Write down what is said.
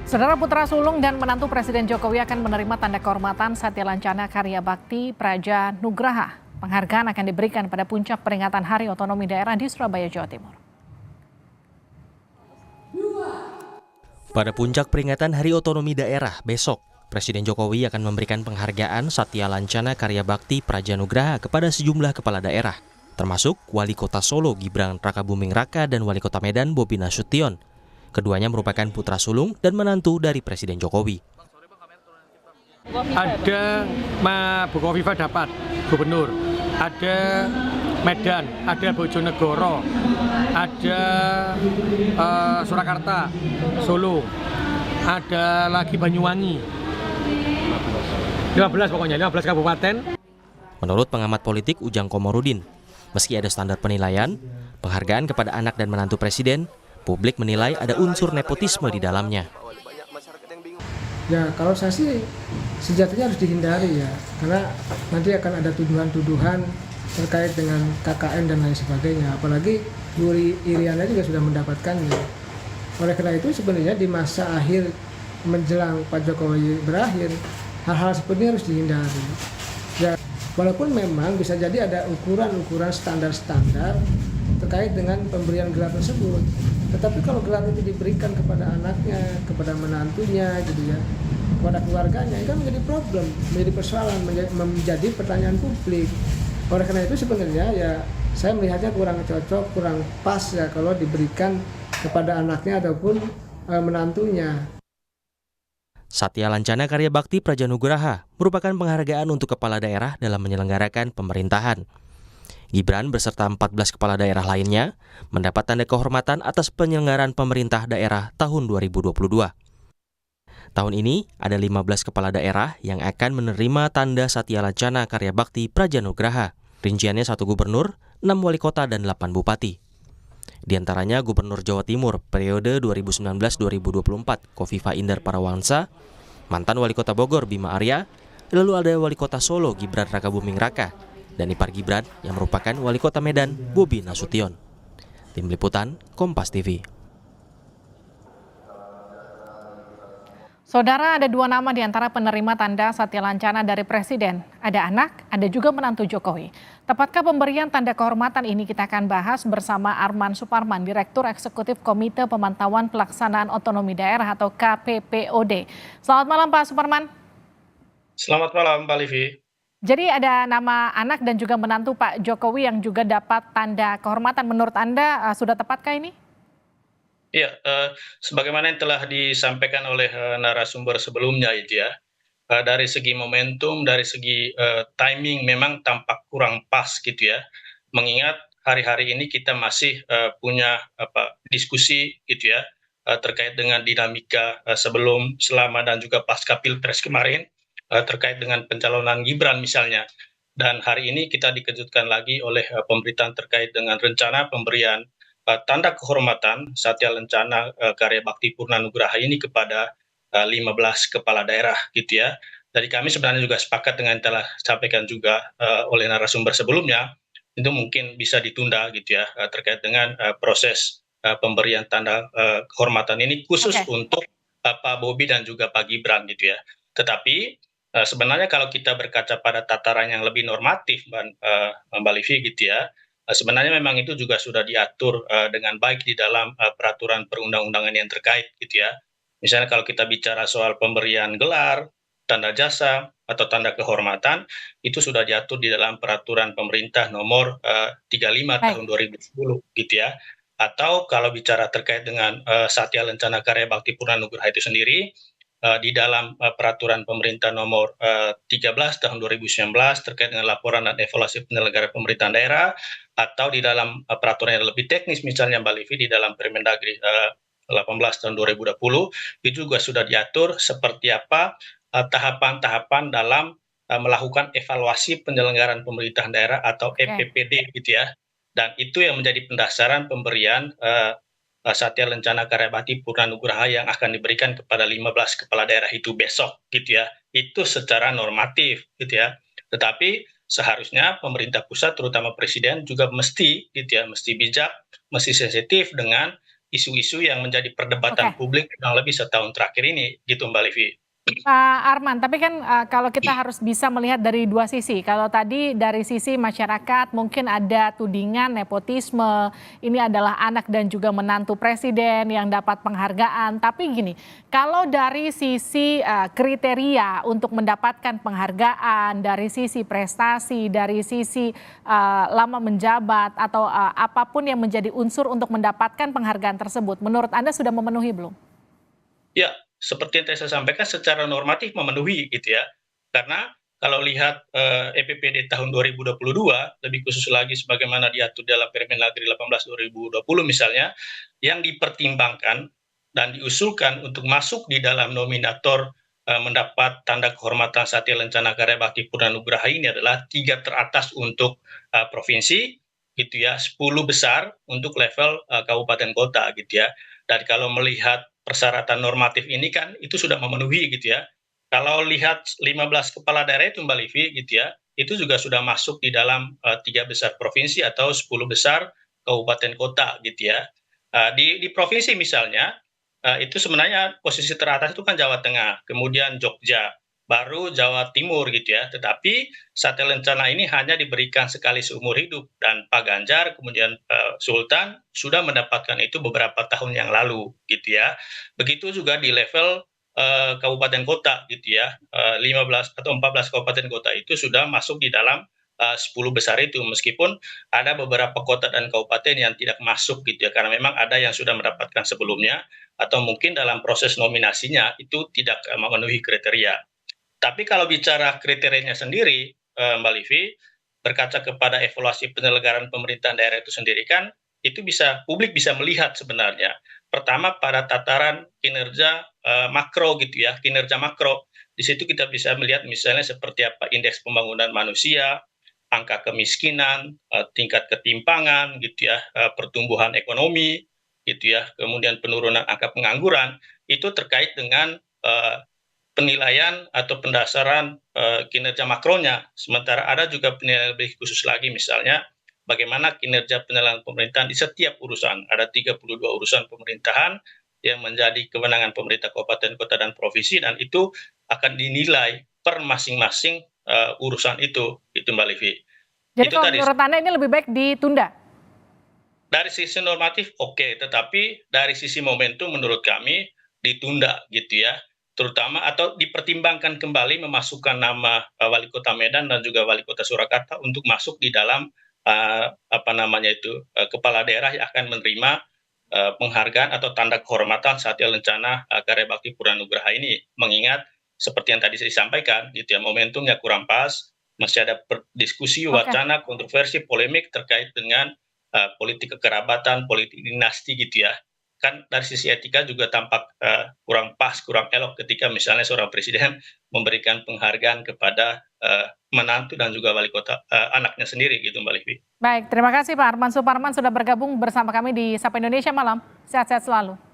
Saudara putra sulung dan menantu Presiden Jokowi akan menerima tanda kehormatan Satya Lancana Karya Bakti Praja Nugraha. Penghargaan akan diberikan pada puncak peringatan Hari Otonomi Daerah di Surabaya, Jawa Timur. Pada puncak peringatan Hari Otonomi Daerah besok, Presiden Jokowi akan memberikan penghargaan Satya Lancana Karya Bakti Praja Nugraha kepada sejumlah kepala daerah, termasuk Wali Kota Solo Gibran Rakabuming Raka dan Wali Kota Medan Bobi Nasution. Keduanya merupakan putra sulung dan menantu dari Presiden Jokowi. Ada Bukoviva dapat gubernur, ada Medan, ada Bojonegoro, ada Surakarta, Solo, ada lagi Banyuwangi. 15 pokoknya, 15 kabupaten. Menurut pengamat politik Ujang Komarudin, meski ada standar penilaian, penghargaan kepada anak dan menantu Presiden, publik menilai ada unsur nepotisme di dalamnya. Ya, kalau saya sih sejatinya harus dihindari ya, karena nanti akan ada tuduhan-tuduhan terkait dengan KKN dan lain sebagainya. Apalagi Yuri Iriana juga sudah mendapatkannya. Oleh karena itu sebenarnya di masa akhir menjelang Pak Jokowi berakhir, hal-hal seperti ini harus dihindari. Ya, walaupun memang bisa jadi ada ukuran-ukuran standar-standar terkait dengan pemberian gelar tersebut. Tetapi kalau gelar itu diberikan kepada anaknya, kepada menantunya, gitu ya, kepada keluarganya, itu kan menjadi problem, menjadi persoalan, menjadi pertanyaan publik. Oleh karena itu sebenarnya ya saya melihatnya kurang cocok, kurang pas ya kalau diberikan kepada anaknya ataupun menantunya. Satya Lancana Karya Bakti Praja Nugraha merupakan penghargaan untuk kepala daerah dalam menyelenggarakan pemerintahan. Gibran beserta 14 kepala daerah lainnya mendapat tanda kehormatan atas penyelenggaraan pemerintah daerah tahun 2022. Tahun ini ada 15 kepala daerah yang akan menerima tanda Satya Lancana Karya Bakti Praja Nugraha. Rinciannya 1 gubernur, 6 wali kota, dan 8 bupati. Di antaranya Gubernur Jawa Timur periode 2019-2024 Kofifa Indar Parawansa, mantan wali kota Bogor Bima Arya, lalu ada wali kota Solo Gibran Rakabuming Raka, dan ipar Gibran yang merupakan wali kota Medan Bobi Nasution. Tim Liputan Kompas TV. Saudara, ada 2 nama di antara penerima tanda Satya Lancana dari Presiden. Ada anak, ada juga menantu Jokowi. Tepatkah pemberian tanda kehormatan ini? Kita akan bahas bersama Arman Suparman, Direktur Eksekutif Komite Pemantauan Pelaksanaan Otonomi Daerah atau KPPOD. Selamat malam Pak Suparman. Selamat malam Pak Livi. Jadi ada nama anak dan juga menantu Pak Jokowi yang juga dapat tanda kehormatan. Menurut Anda sudah tepatkah ini? Ya, sebagaimana yang telah disampaikan oleh narasumber sebelumnya itu ya, dari segi momentum, dari segi timing memang tampak kurang pas gitu ya. Mengingat hari-hari ini kita masih punya diskusi gitu ya terkait dengan dinamika sebelum, selama dan juga pasca Pilpres kemarin terkait dengan pencalonan Gibran misalnya. Dan hari ini kita dikejutkan lagi oleh pemberitaan terkait dengan rencana pemberian tanda kehormatan Satya Lancana Karya Bakti Purna Nugraha ini kepada 15 kepala daerah gitu ya. Jadi kami sebenarnya juga sepakat dengan yang telah disampaikan juga oleh narasumber sebelumnya, itu mungkin bisa ditunda gitu ya terkait dengan proses pemberian tanda kehormatan ini khusus untuk Pak Bobi dan juga Pak Gibran gitu ya. Tetapi sebenarnya kalau kita berkaca pada tataran yang lebih normatif Mbak Livi gitu ya, sebenarnya memang itu juga sudah diatur dengan baik di dalam peraturan perundang-undangan yang terkait gitu ya. Misalnya kalau kita bicara soal pemberian gelar, tanda jasa, atau tanda kehormatan, itu sudah diatur di dalam peraturan pemerintah nomor 35 tahun 2010 gitu ya. Atau kalau bicara terkait dengan Satya Lancana Karya Bakti Purna Nugraha itu sendiri, di dalam peraturan pemerintah nomor 13 tahun 2019 terkait dengan laporan dan evaluasi penyelenggaraan pemerintahan daerah, atau di dalam peraturan yang lebih teknis misalnya Mbak Livi di dalam Permendagri 18 tahun 2020 itu juga sudah diatur seperti apa tahapan-tahapan dalam melakukan evaluasi penyelenggaraan pemerintahan daerah atau EPPD gitu ya. Dan itu yang menjadi pendasaran pemberian Satya Lancana Karya Bakti Purna Nugraha yang akan diberikan kepada 15 kepala daerah itu besok gitu ya. Itu secara normatif gitu ya. Tetapi seharusnya pemerintah pusat terutama presiden juga mesti gitu ya, mesti bijak, mesti sensitif dengan isu-isu yang menjadi perdebatan Oke. publik kurang lebih setahun terakhir ini, gitu Mbak Livi. Pak Arman, tapi kan kalau kita harus bisa melihat dari dua sisi. Kalau tadi dari sisi masyarakat mungkin ada tudingan nepotisme, ini adalah anak dan juga menantu presiden yang dapat penghargaan. Tapi gini, kalau dari sisi kriteria untuk mendapatkan penghargaan, dari sisi prestasi, dari sisi lama menjabat atau apapun yang menjadi unsur untuk mendapatkan penghargaan tersebut, menurut Anda sudah memenuhi belum? Ya, seperti yang tadi saya sampaikan secara normatif memenuhi gitu ya. Karena kalau lihat EPPD tahun 2022, lebih khusus lagi sebagaimana diatur dalam Permendagri 18 2020 misalnya, yang dipertimbangkan dan diusulkan untuk masuk di dalam nominator mendapat tanda kehormatan Satya Lencana Karya Bakti Purna Nugraha ini adalah 3 teratas untuk provinsi gitu ya, 10 besar untuk level kabupaten kota gitu ya. Dan kalau melihat persyaratan normatif ini kan itu sudah memenuhi gitu ya. Kalau lihat 15 kepala daerah itu Mbak Livi gitu ya, itu juga sudah masuk di dalam 3 besar provinsi atau 10 besar kabupaten kota gitu ya. Di provinsi misalnya, itu sebenarnya posisi teratas itu kan Jawa Tengah, kemudian Jogja, baru Jawa Timur gitu ya. Tetapi Satya Lencana ini hanya diberikan sekali seumur hidup dan Pak Ganjar kemudian Sultan sudah mendapatkan itu beberapa tahun yang lalu gitu ya. Begitu juga di level kabupaten kota gitu ya. 15 atau 14 kabupaten kota itu sudah masuk di dalam 10 besar itu meskipun ada beberapa kota dan kabupaten yang tidak masuk gitu ya karena memang ada yang sudah mendapatkan sebelumnya atau mungkin dalam proses nominasinya itu tidak memenuhi kriteria. Tapi kalau bicara kriterianya sendiri, Mbak Livi, berkaca kepada evaluasi penyelenggaraan pemerintahan daerah itu sendiri kan, itu publik bisa melihat sebenarnya. Pertama pada tataran kinerja makro gitu ya, kinerja makro. Di situ kita bisa melihat misalnya seperti apa indeks pembangunan manusia, angka kemiskinan, tingkat ketimpangan gitu ya, pertumbuhan ekonomi gitu ya, kemudian penurunan angka pengangguran, itu terkait dengan penilaian atau pendasaran kinerja makronya. Sementara ada juga penilaian lebih khusus lagi misalnya bagaimana kinerja penyelenggaraan pemerintahan di setiap urusan. Ada 32 urusan pemerintahan yang menjadi kewenangan pemerintah kabupaten, kota, dan provinsi dan itu akan dinilai per masing-masing urusan itu Mbak Livi. Jadi Itu kalau tadi. menurut Anda ini lebih baik ditunda? Dari sisi normatif oke, tetapi dari sisi momentum menurut kami ditunda gitu ya. Terutama atau dipertimbangkan kembali memasukkan nama wali kota Medan dan juga wali kota Surakarta untuk masuk di dalam kepala daerah yang akan menerima penghargaan atau tanda kehormatan Satya Lencana Karya Bakti Purna Nugraha ini. Mengingat seperti yang tadi saya sampaikan gitu ya, momentumnya kurang pas, masih ada diskusi, Oke. wacana, kontroversi, polemik terkait dengan politik kekerabatan, politik dinasti gitu ya. Kan dari sisi etika juga tampak kurang pas, kurang elok ketika misalnya seorang presiden memberikan penghargaan kepada menantu dan juga wali kota anaknya sendiri gitu Mbak Livi. Baik, terima kasih Pak Arman Suparman sudah bergabung bersama kami di Sapa Indonesia Malam. Sehat-sehat selalu.